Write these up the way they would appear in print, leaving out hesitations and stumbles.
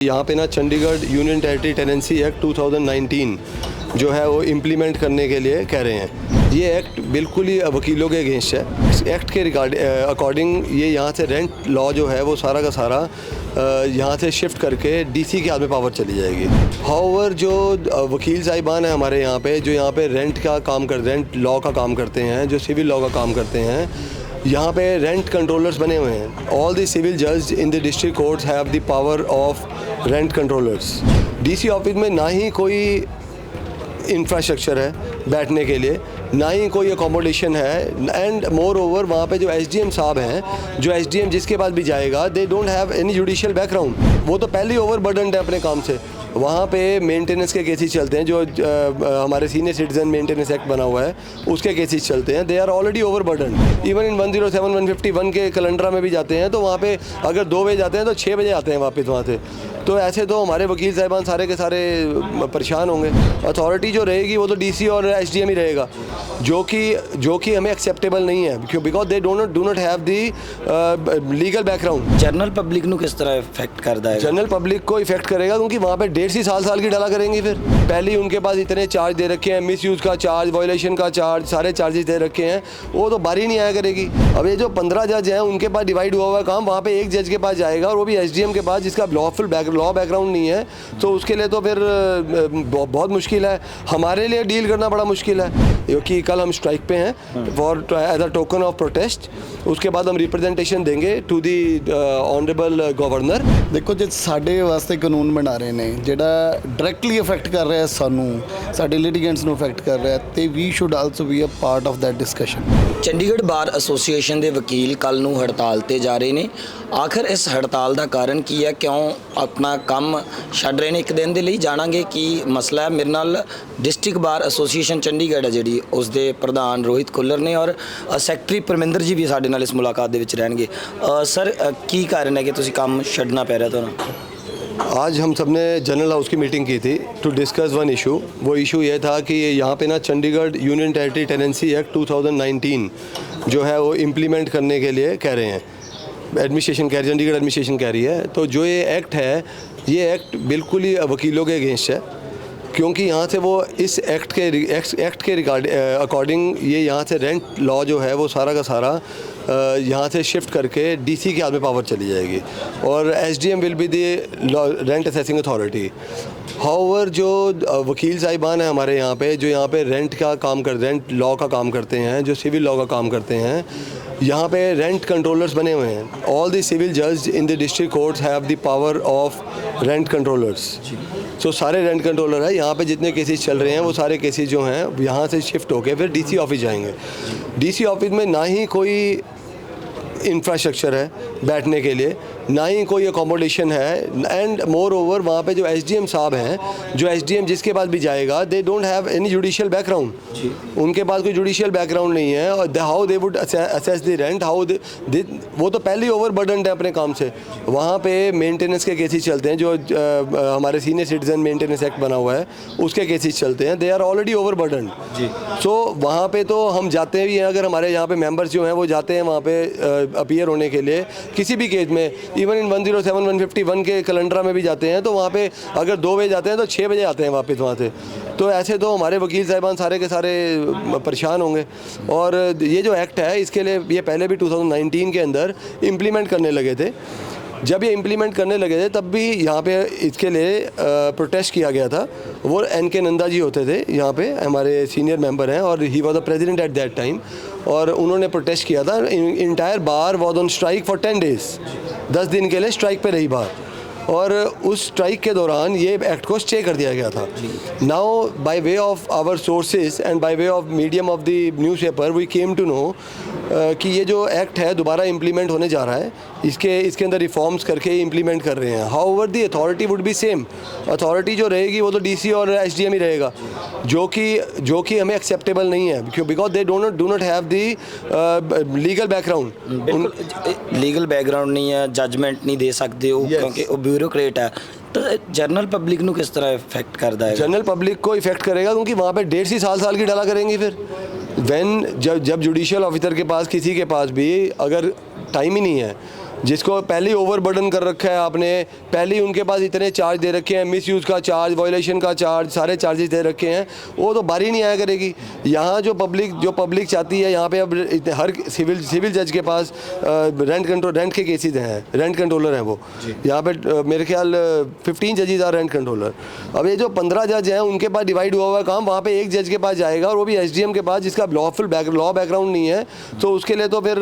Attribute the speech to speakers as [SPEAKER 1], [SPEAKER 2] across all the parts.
[SPEAKER 1] यहाँ पे ना Chandigarh union territory tenancy act 2019 जो है वो इम्प्लीमेंट करने के लिए कह रहे हैं। ये एक्ट बिल्कुल ही वकीलों के अगेंस्ट है। इस एक्ट के अकॉर्डिंग ये यहाँ से रेंट लॉ जो है वो सारा का सारा यहाँ से शिफ्ट करके डीसी के हाथ में पावर चली जाएगी। हाउएवर जो वकील साहिबान है हमारे यहाँ पे जो यहाँ पे रेंट लॉ का काम करते हैं, जो सिविल लॉ का काम करते हैं, यहाँ पे रेंट कंट्रोलर्स बने हुए हैं। ऑल द सिविल जज in the district courts have the power of rent controllers. DC office में ना ही कोई इंफ्रास्ट्रक्चर है बैठने के लिए, ना ही कोई अकोमोडेशन है, एंड मोर ओवर वहाँ पे जो एसडीएम साहब हैं, जो एसडीएम जिसके पास भी जाएगा, they don't have any judicial background. वो तो पहले ही ओवरबर्डन्ड है अपने काम से। वहाँ पे मेंटेनेंस के केसेस चलते हैं, जो हमारे सीनियर सिटीजन मेंटेनेंस एक्ट बना हुआ है उसके केसेस चलते हैं। They are already overburdened. Even in 107, 151 के कैलेंडर में भी जाते हैं तो वहाँ पे अगर 2 बजे जाते हैं तो 6 बजे आते हैं वापस वहाँ से। तो ऐसे तो हमारे वकील साहिबान सारे के सारे परेशान होंगे। अथॉरिटी जो रहेगी वो तो डीसी और एसडीएम ही रहेगा, जो कि हमें एक्सेप्टेबल नहीं है, क्यों? Because they do not have the legal background.
[SPEAKER 2] General public ਨੂੰ किस तरह इफेक्ट करता है?
[SPEAKER 1] जनरल पब्लिक को इफेक्ट करेगा, क्योंकि वहाँ पे 1.5 साल की डाला करेंगे। फिर पहले ही उनके पास इतने चार्ज दे रखे हैं, मिसयूज़ का चार्ज, वायलेशन का चार्ज, सारे चार्जेस दे रखे हैं, वो तो बारी नहीं आया करेगी। अब ये जो 15 जज हैं उनके पास डिवाइड हुआ हुआ काम, वहाँ पे एक जज के पास जाएगा और वो भी एसडीएम के पास, जिसका लॉ बैकग्राउंड नहीं है, तो उसके लिए तो फिर बहुत मुश्किल है। हमारे लिए डील करना बड़ा मुश्किल है, क्योंकि कल हम स्ट्राइक पे हैं for as a token of protest. उसके बाद हम रिप्रेजेंटेशन देंगे टू दी ऑनरेबल गवर्नर।
[SPEAKER 3] देखो जे ਸਾਡੇ ਵਾਸਤੇ ਕਾਨੂੰਨ ਬਣਾ ਰਹੇ ਨੇ ਜਿਹੜਾ ਡਾਇਰੈਕਟਲੀ ਅਫੈਕਟ ਕਰ ਰਿਹਾ ਸਾਨੂੰ, ਸਾਡੇ ਲਿਟੀਗੈਂਟਸ ਨੂੰ ਅਫੈਕਟ ਕਰ ਰਿਹਾ, ਤੇ we should also be a part of that discussion.
[SPEAKER 2] Chandigarh bar association ਦੇ ਵਕੀਲ ਕੱਲ ਨੂੰ ਹੜਤਾਲ ਤੇ ਜਾ ਰਹੇ ਨੇ। ਆਖਰ ਇਸ ਹੜਤਾਲ ਦਾ ਕਾਰਨ ਕੀ ਹੈ? ਕਿਉਂ ਆਪਣਾ ਕੰਮ ਛੱਡ ਰਹੇ ਨੇ ਇੱਕ ਦਿਨ ਦੇ ਲਈ? ਜਾਣਾਂਗੇ ਕੀ ਮਸਲਾ ਹੈ। ਮੇਰੇ ਨਾਲ ਡਿਸਟ੍ਰਿਕਟ ਬਾਰ ਐਸੋਸੀਏਸ਼ਨ ਚੰਡੀਗੜ੍ਹ ਹੈ ਜਿਹੜੀ, ਉਸ ਦੇ ਪ੍ਰਧਾਨ ਰੋਹਿਤ ਖੁੱਲਰ ਨੇ ਔਰ ਸੈਕਟਰੀ ਪਰਮਿੰਦਰ ਜੀ ਵੀ ਸਾਡੇ ਨਾਲ ਇਸ ਮੁਲਾਕਾਤ ਦੇ ਵਿੱਚ ਰਹਿਣਗੇ। ਸਰ, ਕੀ ਕਾਰਨ ਹੈ ਕਿ ਤੁਸੀਂ ਕੰਮ ਛੱਡਣਾ ਪੈ ਰਿਹਾ ਤੁਹਾਨੂੰ?
[SPEAKER 1] आज हम सब ने जनरल हाउस की मीटिंग की थी टू डिस्कस वन इशू। वो इशू ये था कि यहाँ पे ना Chandigarh union territory tenancy act 2019 जो है वो इम्प्लीमेंट करने के लिए कह रहे हैं। चंडीगढ़ एडमिनिस्ट्रेशन कह रही है। तो जो ये एक्ट है, ये एक्ट बिल्कुल ही वकीलों के अगेंस्ट है, क्योंकि यहाँ से वो इस एक्ट के अकॉर्डिंग ये यहाँ से रेंट लॉ जो है वो सारा का सारा यहाँ से शिफ्ट करके डीसी के हाथ में पावर चली जाएगी और SDM will be the rent assessing authority. However जो वकील साहिबान है हमारे यहाँ पे जो यहाँ पे रेंट लॉ का काम करते हैं, जो सिविल लॉ का काम करते हैं, यहाँ पे रेंट कंट्रोलर्स बने हुए हैं। ऑल द सिविल जज in the district courts have the power of rent controllers. So सारे रेंट कंट्रोलर है यहाँ पे, जितने केसेस चल रहे हैं वो सारे केसेस जो हैं यहाँ से शिफ्ट होके फिर डीसी ऑफिस जाएंगे। डीसी ऑफिस में ना ही कोई इंफ्रास्ट्रक्चर है बैठने के लिए, ना ही कोई अकोमोडेशन है, एंड मोर ओवर वहाँ पे जो एसडीएम साहब हैं, जो एसडीएम जिसके पास भी जाएगा, they don't have any judicial background. उनके पास कोई जुडिशियल बैकग्राउंड नहीं है। और how they would assess the rent, वो तो पहले ही ओवरबर्डन्ड है अपने काम से। वहाँ पे मेंटेनेंस के केसेस चलते हैं, जो हमारे सीनियर सिटीजन मेंटेनेंस एक्ट बना हुआ है उसके केसेस चलते हैं। They are already ओवरबर्डन्ड। सो वहाँ पे तो हम जाते भी हैं, अगर हमारे यहाँ पे मेंबर्स जो हैं वो जाते हैं वहाँ पे अपीयर होने के लिए किसी भी केस में, इवन इन 107, 151 के कैलेंडर में भी जाते हैं, तो वहाँ पे अगर 2 बजे जाते हैं तो 6 बजे आते हैं वापस वहाँ से। तो ऐसे तो हमारे वकील साहिबान सारे के सारे परेशान होंगे। और ये जो एक्ट है इसके लिए ये पहले भी 2019 के अंदर इम्प्लीमेंट करने लगे थे। जब ये इम्प्लीमेंट करने लगे थे तब भी यहाँ पे इसके लिए प्रोटेस्ट किया गया था। वो NK नंदा जी होते थे यहाँ पे, हमारे सीनियर मेंबर हैं, और he was the president at that time, और उन्होंने प्रोटेस्ट किया था। Entire bar was on strike for 10 days. 10 दिन के लिए स्ट्राइक पे रही बार, और उस स्ट्राइक के दौरान ये एक्ट को स्टे कर दिया गया था। Now by way of our sources and by way of medium of the newspaper we came to know कि ये जो एक्ट है दोबारा इम्प्लीमेंट होने जा रहा है। इसके अंदर रिफॉर्म्स करके इम्प्लीमेंट कर रहे हैं। However the authority would be same. Authority जो रहेगी वो तो डीसी और एसडीएम ही रहेगा, जो कि हमें एक्सेप्टेबल नहीं है, क्यों? Because they do not have the legal background.
[SPEAKER 2] Legal background नहीं है, जजमेंट नहीं दे सकते हो, क्योंकि वो ब्यूरोक्रेट है। तो जनरल पब्लिक ਨੂੰ किस तरह इफेक्ट करता है?
[SPEAKER 1] जनरल पब्लिक को इफेक्ट करेगा, क्योंकि वहाँ पे 1.5 साल की डाला करेंगे। फिर जब जुडिशियल ऑफिसर के पास, किसी के पास भी अगर टाइम ही नहीं है जिसको पहले ही ओवरबर्डन कर रखा है आपने, पहले ही उनके पास इतने चार्ज दे रखे हैं, मिसयूज़ का चार्ज, वायलेशन का चार्ज, सारे चार्जेस दे रखे हैं, वो तो बारी नहीं आया करेगी। यहाँ जो पब्लिक चाहती है, यहाँ पे अब हर सिविल जज के पास रेंट के केसेस हैं, रेंट कंट्रोलर हैं वो। यहाँ पे मेरे ख्याल 15 जजेस आर रेंट कंट्रोलर। अब ये जो 15 जज हैं उनके पास डिवाइड हुआ हुआ काम, वहाँ पे एक जज के पास जाएगा और वो भी एसडीएम के पास, जिसका लॉ बैकग्राउंड नहीं है, तो उसके लिए तो फिर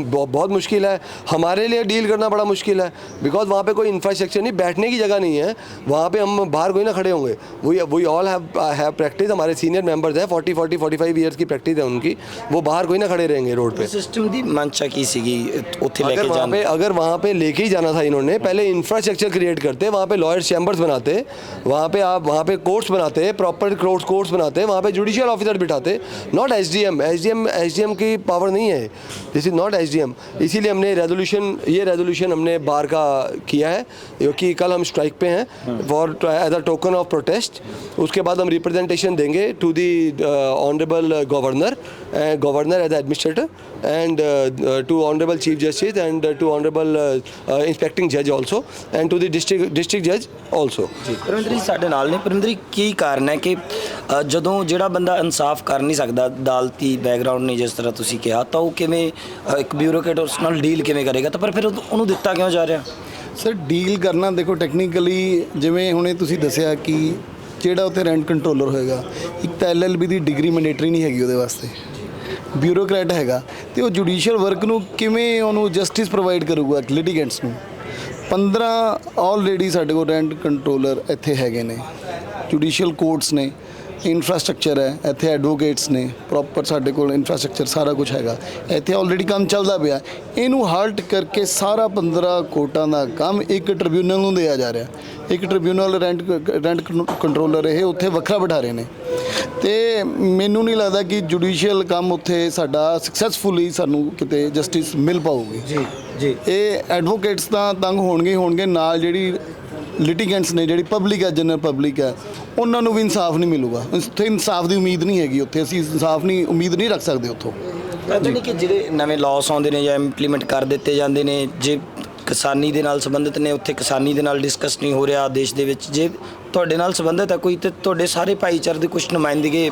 [SPEAKER 1] बहुत मुश्किल है। हमारे लिए डील करना बड़ा मुश्किल है, बिकॉज वहाँ पे कोई इंफ्रास्ट्रक्चर नहीं, बैठने की जगह नहीं है। वहाँ पे हम बाहर कोई ना खड़े होंगे। वी ऑल हैव प्रैक्टिस, हमारे सीनियर मेंबर्स हैं, 45 ईयर्स की प्रैक्टिस है उनकी, वो बाहर कोई ना खड़े रहेंगे रोड पे।
[SPEAKER 2] सिस्टम दी मंशा की सीगी उत्थे लेके जाना,
[SPEAKER 1] अगर वहाँ पे लेके ही जाना था इन्होंने, पहले इंफ्रास्ट्रक्चर क्रिएट करते, वहाँ पे लॉयर्स चैम्बर्स बनाते, वहाँ पे कोर्ट्स बनाते, प्रॉपर कोर्ट्स बनाते, वहाँ पे जुडिशियल ऑफिसर बिठाते, नॉट एसडीएम की पावर नहीं है, दिस इज नॉट एसडीएम। इसीलिए हमने रेजोल्यूशन हमने बार का किया है, क्योंकि कल हम स्ट्राइक पे हैं for as a token of protest. उसके बाद हम रिप्रेजेंटेशन देंगे to the honourable governor as administrator and to honourable chief justice and to honourable inspecting जज also and to the district जज ऑल्सो।
[SPEAKER 2] ਪਰਮਿੰਦਰ ਜੀ ਸਾਡੇ ਨਾਲ ਨੇ। ਪਰਮਿੰਦਰ ਜੀ ਕੀ ਕਾਰਨ ਹੈ ਕਿ ਜਦੋਂ ਜਿਹੜਾ ਬੰਦਾ ਇਨਸਾਫ ਕਰ ਨਹੀਂ ਸਕਦਾ, ਅਦਾਲਤੀ ਬੈਕਗ੍ਰਾਉਂਡ ਨਹੀਂ ਜਿਸ ਤਰ੍ਹਾਂ ਤੁਸੀਂ ਕਿਹਾ, ਤਾਂ ਉਹ ਕਿਵੇਂ ਇੱਕ ਬਿਊਰੋਕਰੇਟ ਉਸ ਨਾਲ ਡੀਲ ਕਿਵੇਂ ਕਰੇਗਾ, ਤਾਂ ਪਰ ਫਿਰ ਉਹਨੂੰ ਦਿੱਤਾ ਕਿਉਂ ਜਾ ਰਿਹਾ?
[SPEAKER 3] ਸਰ ਡੀਲ ਕਰਨਾ ਦੇਖੋ ਟੈਕਨੀਕਲੀ, ਜਿਵੇਂ ਹੁਣੇ ਤੁਸੀਂ ਦੱਸਿਆ ਕਿ ਜਿਹੜਾ ਉੱਥੇ ਰੈਂਟ ਕੰਟਰੋਲਰ ਹੋਏਗਾ, ਇੱਕ ਤਾਂ ਐਲਐਲਬੀ ਦੀ ਡਿਗਰੀ ਮੈਂਡੇਟਰੀ ਨਹੀਂ ਹੈਗੀ ਉਹਦੇ ਵਾਸਤੇ, ਬਿਊਰੋਕਰੇਟ ਹੈਗਾ, ਤੇ ਉਹ ਜੁਡੀਸ਼ੀਅਲ ਵਰਕ ਨੂੰ ਕਿਵੇਂ ਉਹਨੂੰ ਜਸਟਿਸ ਪ੍ਰੋਵਾਈਡ ਕਰੂਗਾ ਲਿਟੀਗੈਂਟਸ ਨੂੰ। 15 ਆਲਰੇਡੀ ਸਾਡੇ ਕੋਲ ਰੈਂਟ ਕੰਟਰੋਲਰ ਇੱਥੇ ਹੈਗੇ ਨੇ, ਜੁਡੀਸ਼ੀਅਲ ਕੋਰਟਸ ਨੇ, ਇੰਫਰਾਸਟ੍ਰਕਚਰ ਹੈ ਇੱਥੇ, ਐਡਵੋਕੇਟਸ ਨੇ, ਪ੍ਰੋਪਰ ਸਾਡੇ ਕੋਲ ਇੰਫਰਾਸਟ੍ਰਕਚਰ ਸਾਰਾ ਕੁਝ ਹੈਗਾ ਇੱਥੇ, ਆਲਰੇਡੀ ਕੰਮ ਚੱਲਦਾ ਪਿਆ। ਇਹਨੂੰ ਹਾਲਟ ਕਰਕੇ ਸਾਰਾ 15 ਕੋਰਟਾਂ ਦਾ ਕੰਮ ਇੱਕ ਟ੍ਰਿਬਿਊਨਲ ਨੂੰ ਦਿਆ ਜਾ ਰਿਹਾ। ਇੱਕ ਟ੍ਰਿਬਿਊਨਲ ਰੈਂਟ ਕੰਟਰੋਲਰ ਇਹ ਉੱਥੇ ਵੱਖਰਾ ਬਿਠਾ ਰਹੇ ਨੇ, ਤੇ ਮੈਨੂੰ ਨਹੀਂ ਲੱਗਦਾ ਕਿ ਜੁਡੀਸ਼ੀਅਲ ਕੰਮ ਉੱਥੇ ਸਾਡਾ ਸਕਸੈਸਫੁਲੀ ਸਾਨੂੰ ਕਿਤੇ ਜਸਟਿਸ ਮਿਲ ਪਾਊਗੀ। ਜੀ ਇਹ ਐਡਵੋਕੇਟਸ ਤਾਂ ਤੰਗ ਹੋਣਗੇ ਨਾਲ ਜਿਹੜੀ ਲਿਟੀਗੈਂਟਸ ਨੇ, ਜਿਹੜੀ ਪਬਲਿਕ ਹੈ, ਜਨਰਲ ਪਬਲਿਕ ਹੈ, ਉਹਨਾਂ ਨੂੰ ਵੀ ਇਨਸਾਫ ਨਹੀਂ ਮਿਲੂਗਾ। ਉੱਥੇ ਇਨਸਾਫ ਦੀ ਉਮੀਦ ਨਹੀਂ ਹੈਗੀ, ਉੱਥੇ ਅਸੀਂ ਇਨਸਾਫ ਨਹੀਂ ਉਮੀਦ ਨਹੀਂ ਰੱਖ ਸਕਦੇ ਉੱਥੋਂ।
[SPEAKER 2] ਜਾਨੀ ਕਿ ਜਿਹੜੇ ਨਵੇਂ ਲਾਅਸ ਆਉਂਦੇ ਨੇ ਜਾਂ ਇੰਪਲੀਮੈਂਟ ਕਰ ਦਿੱਤੇ ਜਾਂਦੇ ਨੇ, ਜੇ ਕਿਸਾਨੀ ਦੇ ਨਾਲ ਸੰਬੰਧਿਤ ਨੇ, ਉੱਥੇ ਕਿਸਾਨੀ ਦੇ ਨਾਲ ਡਿਸਕਸ ਨਹੀਂ ਹੋ ਰਿਹਾ ਦੇਸ਼ ਦੇ ਵਿੱਚ, ਜੇ ਤੁਹਾਡੇ ਨਾਲ ਸੰਬੰਧਿਤ ਹੈ ਕੋਈ, ਤੇ ਤੁਹਾਡੇ ਸਾਰੇ ਭਾਈਚਾਰੇ ਦੇ ਕੁਝ ਨੁਮਾਇੰਦਗੇ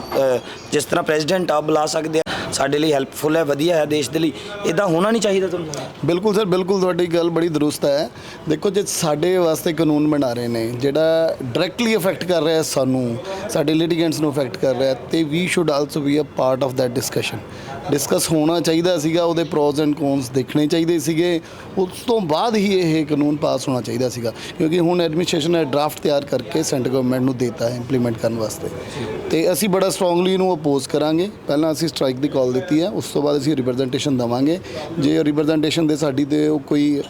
[SPEAKER 2] ਜਿਸ ਤਰ੍ਹਾਂ ਪ੍ਰੈਜ਼ੀਡੈਂਟ ਆ ਬੁਲਾ ਸਕਦੇ ਆ, ਸਾਡੇ ਲਈ ਹੈਲਪਫੁਲ ਹੈ, ਵਧੀਆ ਹੈ ਦੇਸ਼ ਦੇ ਲਈ, ਇੱਦਾਂ ਹੋਣਾ ਨਹੀਂ ਚਾਹੀਦਾ ਤੁਹਾਨੂੰ?
[SPEAKER 3] ਬਿਲਕੁਲ ਸਰ, ਬਿਲਕੁਲ ਤੁਹਾਡੀ ਗੱਲ ਬੜੀ ਦਰੁਸਤ ਹੈ। ਦੇਖੋ ਜੇ ਸਾਡੇ ਵਾਸਤੇ ਕਾਨੂੰਨ ਬਣਾ ਰਹੇ ਨੇ ਜਿਹੜਾ ਡਾਇਰੈਕਟਲੀ ਅਫੈਕਟ ਕਰ ਰਿਹਾ ਸਾਨੂੰ, ਸਾਡੇ ਲਿਟੀਗੈਂਟਸ ਨੂੰ ਅਫੈਕਟ ਕਰ ਰਿਹਾ, ਤੇ we should also be a part of that discuss ਹੋਣਾ ਚਾਹੀਦਾ ਸੀਗਾ, ਉਹਦੇ ਪ੍ਰੋਜ਼ ਐਂਡ ਕੌਨਸ ਦੇਖਣੇ ਚਾਹੀਦੇ ਸੀਗੇ, ਉਸ ਤੋਂ ਬਾਅਦ ਹੀ ਇਹ ਕਾਨੂੰਨ ਪਾਸ ਹੋਣਾ ਚਾਹੀਦਾ ਸੀਗਾ। ਕਿਉਂਕਿ ਹੁਣ ਐਡਮਿਨਿਸਟ੍ਰੇਸ਼ਨ ਨੇ ਡਰਾਫਟ ਤਿਆਰ ਕਰਕੇ ਸੈਂਟਰ ਗਵਰਨਮੈਂਟ ਨੂੰ ਦਿੱਤਾ ਹੈ ਇੰਪਲੀਮੈਂਟ ਕਰਨ ਵਾਸਤੇ, ਤੇ ਅਸੀਂ ਬੜਾ ਸਟਰੋਂਗਲੀ ਇਹਨੂੰ ਅਪੋਜ਼ ਕਰਾਂਗੇ। ਪਹਿਲਾਂ ਅਸੀਂ ਸਟ੍ਰਾਈਕ ਦੀ ਕਾਲ ਦਿੱਤੀ ਹੈ, ਉਸ ਤੋਂ ਬਾਅਦ ਅਸੀਂ ਰਿਪਰੈਜ਼ੈਂਟੇਸ਼ਨ ਦੇਵਾਂਗੇ। ਜੇ ਰਿਪਰੈਜ਼ੈਂਟੇਸ਼ਨ ਦੇ ਸਾਡੀ ਤੇ ਕੋਈ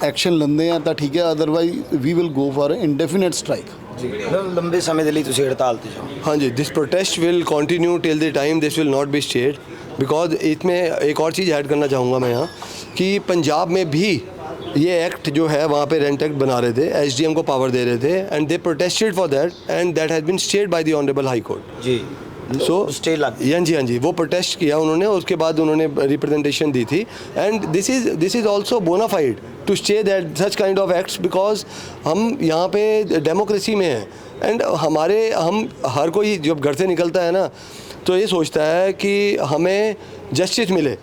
[SPEAKER 3] ਐਕਸ਼ਨ ਲੈਂਦੇ ਆ ਤਾਂ ਠੀਕ ਹੈ, otherwise we will go for indefinite strike.
[SPEAKER 2] ਜੀ ਲੰਬੇ ਸਮੇਂ ਦੇ ਲਈ ਤੁਸੀਂ ਹੜਤਾਲ ਤੇ ਜਾਓ?
[SPEAKER 1] हाँ जी, this protest will continue till the time this will not be stayed, because इसमें एक और चीज़ ऐड करना चाहूँगा मैं यहाँ कि पंजाब में भी ये एक्ट जो है वहाँ पे रेंट एक्ट बना रहे थे, एसडीएम को पावर दे रहे थे, and they protested for that and that has been stayed by the honourable high court.
[SPEAKER 2] जी
[SPEAKER 1] सो
[SPEAKER 2] स्टे लग
[SPEAKER 1] हाँ जी वो प्रोटेस्ट किया उन्होंने, उसके बाद उन्होंने रिप्रेजेंटेशन दी थी, and this is also bonafide to stay that such kind of acts, because हम यहाँ पे डेमोक्रेसी में हैं, एंड हम हर कोई जब घर से निकलता है ना तो ये सोचता है कि हमें जस्टिस मिले,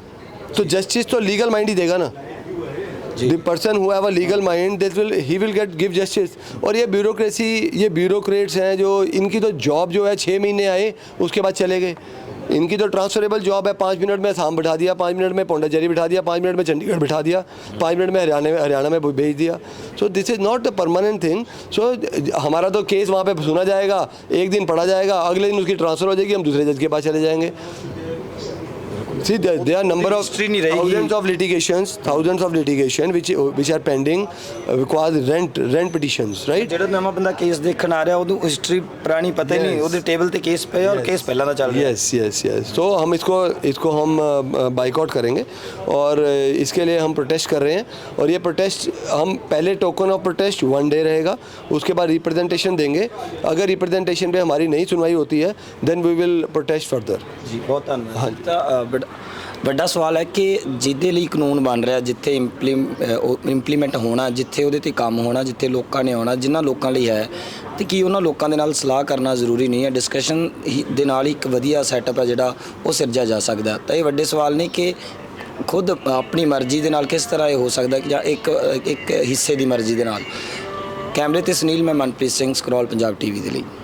[SPEAKER 1] तो जस्टिस तो लीगल माइंड ही देगा ना। The person who have a legal mind, he will give justice। और ये ब्यूरोक्रेट्स हैं जो, इनकी तो जॉब जो है 6 महीने आए उसके बाद चले गए। इनकी तो ट्रांसफरेबल जॉब है, 5 मिनट में असम बिठा दिया, 5 मिनट में पोंडिचेरी बिठा दिया, 5 मिनट में चंडीगढ़ बिठा दिया, 5 मिनट में हरियाणा में भेज दिया। So this is not a permanent thing. So हमारा तो केस वहाँ पे सुना जाएगा, एक दिन पढ़ा जाएगा, अगले दिन उसकी ट्रांसफ़र हो जाएगी, हम दूसरे जज के पास चले जाएंगे। See, there are number of thousands of litigation which are pending because rent petitions, right?
[SPEAKER 2] ਜਿਹੜਾ ਨਵਾਂ ਬੰਦਾ ਕੇਸ ਦੇਖਣ ਆ ਰਿਹਾ ਉਹਨੂੰ ਹਿਸਟਰੀ ਪੁਰਾਣੀ ਪਤਾ ਹੀ ਨਹੀਂ, ਉਹਦੇ ਟੇਬਲ ਤੇ ਕੇਸ ਪਿਆ ਔਰ ਕੇਸ ਪਹਿਲਾਂ ਦਾ ਚੱਲ ਰਿਹਾ।
[SPEAKER 1] यस तो हम इसको हम बाइकआउट करेंगे और इसके लिए हम प्रोटेस्ट कर रहे हैं, और ये प्रोटेस्ट हम पहले टोकन ऑफ प्रोटेस्ट 1 डे रहेगा, उसके बाद रिप्रेजेंटेशन देंगे। अगर रिप्रेजेंटेशन पे हमारी नहीं सुनवाई होती है then we will protest further.
[SPEAKER 2] जी बहुत धन्यवाद। ਵੱਡਾ ਸਵਾਲ ਹੈ ਕਿ ਜਿਹਦੇ ਲਈ ਕਾਨੂੰਨ ਬਣ ਰਿਹਾ, ਜਿੱਥੇ ਇੰਪਲੀਮੈਂਟ ਹੋਣਾ, ਜਿੱਥੇ ਉਹਦੇ ਤੇ ਕੰਮ ਹੋਣਾ, ਜਿੱਥੇ ਲੋਕਾਂ ਨੇ ਆਉਣਾ, ਜਿਨ੍ਹਾਂ ਲੋਕਾਂ ਲਈ ਹੈ, ਤੇ ਕੀ ਉਹਨਾਂ ਲੋਕਾਂ ਦੇ ਨਾਲ ਸਲਾਹ ਕਰਨਾ ਜ਼ਰੂਰੀ ਨਹੀਂ ਹੈ? ਡਿਸਕਸ਼ਨ ਦੇ ਨਾਲ ਹੀ ਇੱਕ ਵਧੀਆ ਸੈਟਅਪ ਹੈ ਜਿਹੜਾ ਉਹ ਸਿਰਜਿਆ ਜਾ ਸਕਦਾ। ਤਾਂ ਇਹ ਵੱਡੇ ਸਵਾਲ ਨੇ ਕਿ ਖੁਦ ਆਪਣੀ ਮਰਜ਼ੀ ਦੇ ਨਾਲ ਕਿਸ ਤਰ੍ਹਾਂ ਇਹ ਹੋ ਸਕਦਾ ਜਾਂ ਇੱਕ ਹਿੱਸੇ ਦੀ ਮਰਜ਼ੀ ਦੇ ਨਾਲ। ਕੈਮਰੇ ਤੇ ਸੁਨੀਲ, ਮੈਂ ਮਨਪ੍ਰੀਤ ਸਿੰਘ, ਸਕਰੋਲ ਪੰਜਾਬ TV ਦੇ ਲਈ।